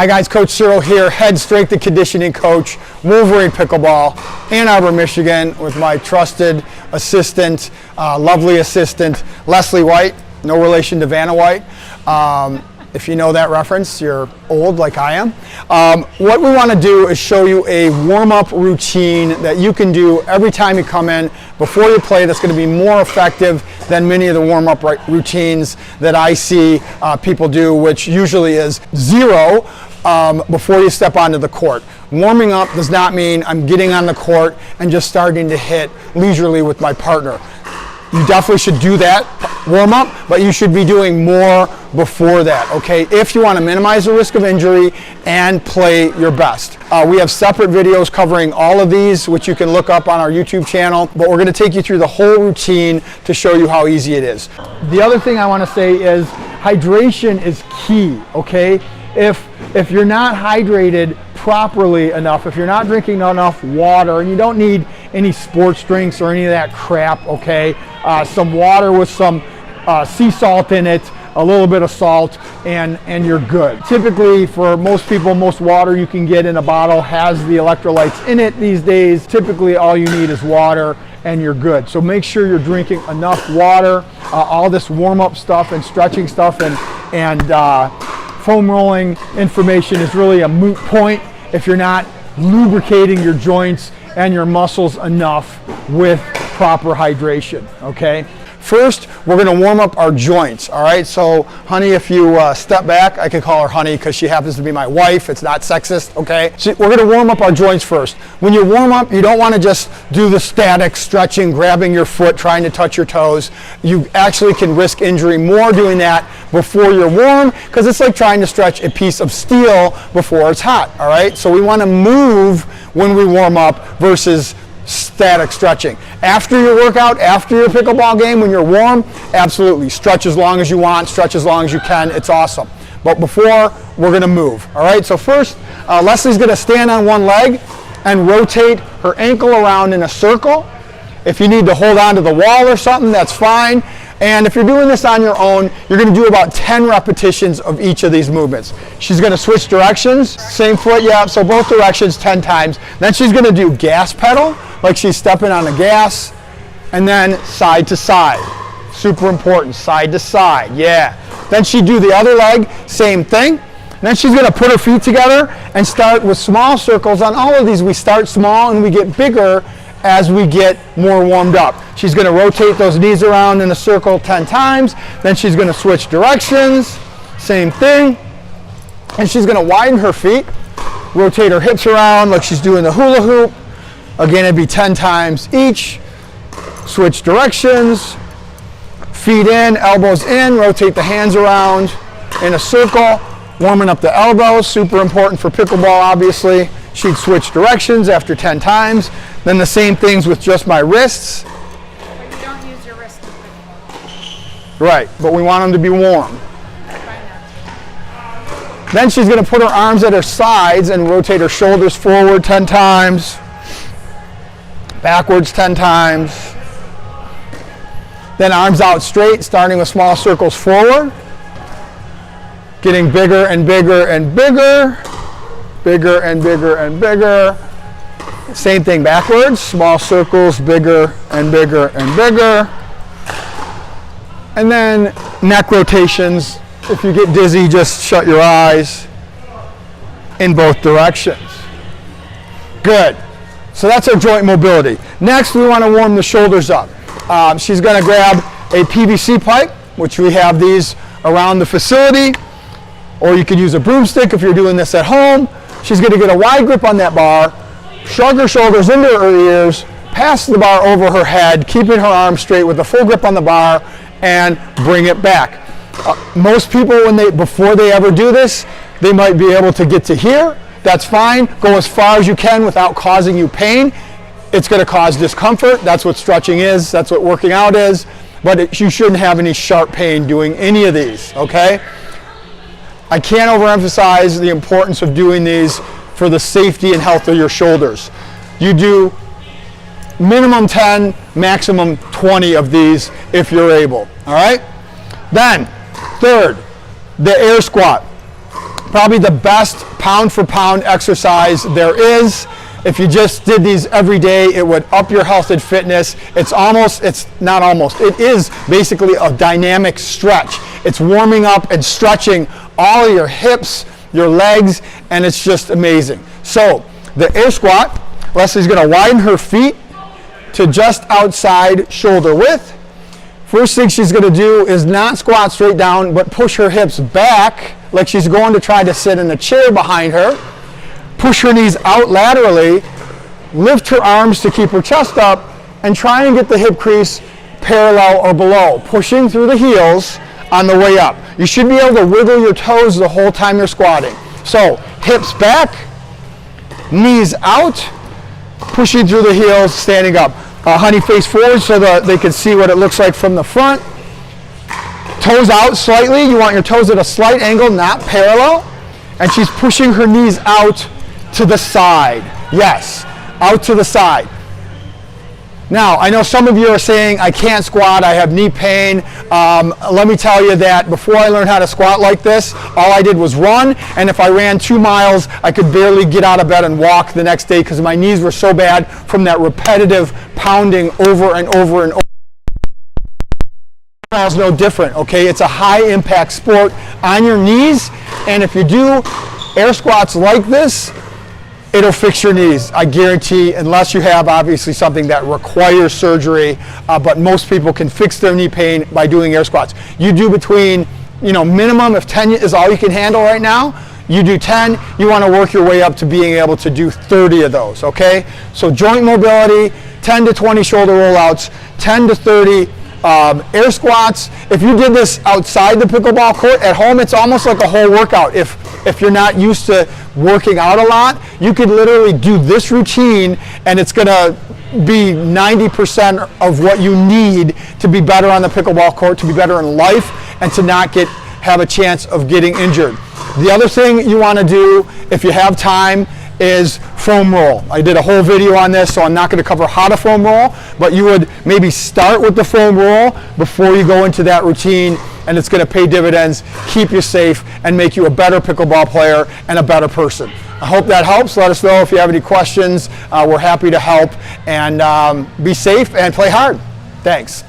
Hi guys, Coach Cyril here, head strength and conditioning coach, Wolverine Pickleball, Ann Arbor, Michigan, with my trusted assistant, lovely assistant, Leslie White, no relation to Vanna White. If you know that reference, you're old like I am. What we want to do is show you a warm-up routine that you can do every time you come in before you play that's going to be more effective than many of the warm-up routines that I see people do, which usually is 0 before you step onto the court. Warming up does not mean I'm getting on the court and just starting to hit leisurely with my partner. You definitely should do that warm up, but you should be doing more before that, okay? If you want to minimize the risk of injury and play your best. We have separate videos covering all of these, which you can look up on our YouTube channel, but we're going to take you through the whole routine to show you how easy it is. The other thing I want to say is hydration is key, okay? If you're not hydrated properly enough, if you're not drinking enough water, and you don't need any sports drinks or any of that crap, okay? Some water with some sea salt in it, a little bit of salt, and you're good. Typically, for most people, most water you can get in a bottle has the electrolytes in it these days. Typically, all you need is water and you're good. So make sure you're drinking enough water. All this warm-up stuff and stretching stuff and foam rolling information is really a moot point if you're not lubricating your joints and your muscles enough with proper hydration, okay? First, we're going to warm up our joints, all right? So, honey, if you step back, I could call her honey because she happens to be my wife. It's not sexist, okay? So we're going to warm up our joints first. When you warm up, you don't want to just do the static stretching, grabbing your foot, trying to touch your toes. You actually can risk injury more doing that before you're warm because it's like trying to stretch a piece of steel before it's hot, all right? So we want to move when we warm up versus static stretching. After your workout, after your pickleball game, when you're warm, absolutely. Stretch as long as you want, stretch as long as you can. It's awesome. But before, we're going to move. All right, so first, Leslie's going to stand on one leg and rotate her ankle around in a circle. If you need to hold on to the wall or something, that's fine. And if you're doing this on your own, you're going to do about 10 repetitions of each of these movements. She's going to switch directions, same foot, yeah, so both directions 10 times. Then she's going to do gas pedal, like she's stepping on the gas, and then side to side. Super important, side to side, yeah. Then she'd do the other leg, same thing. Then she's going to put her feet together and start with small circles. On all of these, we start small and we get bigger as we get more warmed up. She's going to rotate those knees around in a circle 10 times. Then she's going to switch directions, same thing. And she's going to widen her feet, rotate her hips around like she's doing the hula hoop. Again, it'd be 10 times each. Switch directions, feet in, elbows in, rotate the hands around in a circle, warming up the elbows, super important for pickleball, obviously. She'd switch directions after 10 times. Then the same things with just my wrists. But you don't use your wrists to pickleball. Right, but we want them to be warm. Then she's going to put her arms at her sides and rotate her shoulders forward 10 times. Backwards 10 times. Then arms out straight, starting with small circles forward. Getting bigger and bigger and bigger. Bigger and bigger and bigger. Same thing backwards, small circles, bigger and bigger and bigger. And then neck rotations. If you get dizzy, just shut your eyes in both directions. Good. So that's our joint mobility. Next, we want to warm the shoulders up. She's going to grab a PVC pipe, which we have these around the facility, or you could use a broomstick if you're doing this at home. She's going to get a wide grip on that bar, shrug her shoulders into her ears, pass the bar over her head, keeping her arms straight with a full grip on the bar, and bring it back. Most people, before they ever do this, they might be able to get to here. That's fine. Go as far as you can without causing you pain. It's going to cause discomfort. That's what stretching is. That's what working out is. But you shouldn't have any sharp pain doing any of these, okay? I can't overemphasize the importance of doing these for the safety and health of your shoulders. You do minimum 10, maximum 20 of these if you're able, all right? Then, third, the air squat. Probably the best pound for pound exercise there is. If you just did these every day, it would up your health and fitness. It is basically a dynamic stretch. It's warming up and stretching all of your hips, your legs, and it's just amazing. So the air squat, Leslie's gonna widen her feet to just outside shoulder width. First thing she's gonna do is not squat straight down, but push her hips back like she's going to try to sit in a chair behind her. Push her knees out laterally, lift her arms to keep her chest up, and try and get the hip crease parallel or below, pushing through the heels on the way up. You should be able to wiggle your toes the whole time you're squatting. So hips back, knees out, pushing through the heels, standing up. Honey, face forward so that they can see what it looks like from the front. Toes out slightly. You want your toes at a slight angle, not parallel. And she's pushing her knees out to the side. Yes, out to the side. Now, I know some of you are saying, I can't squat, I have knee pain. Let me tell you that before I learned how to squat like this, all I did was run, and if I ran 2 miles, I could barely get out of bed and walk the next day because my knees were so bad from that repetitive pounding over and over and over. It's no different, okay? It's a high impact sport on your knees, and if you do air squats like this, it'll fix your knees, I guarantee, unless you have obviously something that requires surgery, but most people can fix their knee pain by doing air squats. You do between, minimum, if 10 is all you can handle right now, you do 10, you want to work your way up to being able to do 30 of those, okay? So joint mobility, 10 to 20 shoulder rollouts, 10 to 30 air squats. If you did this outside the pickleball court, at home it's almost like a whole workout. If you're not used to working out a lot, you could literally do this routine and it's gonna be 90% of what you need to be better on the pickleball court, to be better in life, and to not have a chance of getting injured. The other thing you wanna do, if you have time, is foam roll. I did a whole video on this, so I'm not going to cover how to foam roll, but you would maybe start with the foam roll before you go into that routine, and it's going to pay dividends, keep you safe, and make you a better pickleball player and a better person. I hope that helps. Let us know if you have any questions. We're happy to help, and be safe and play hard. Thanks.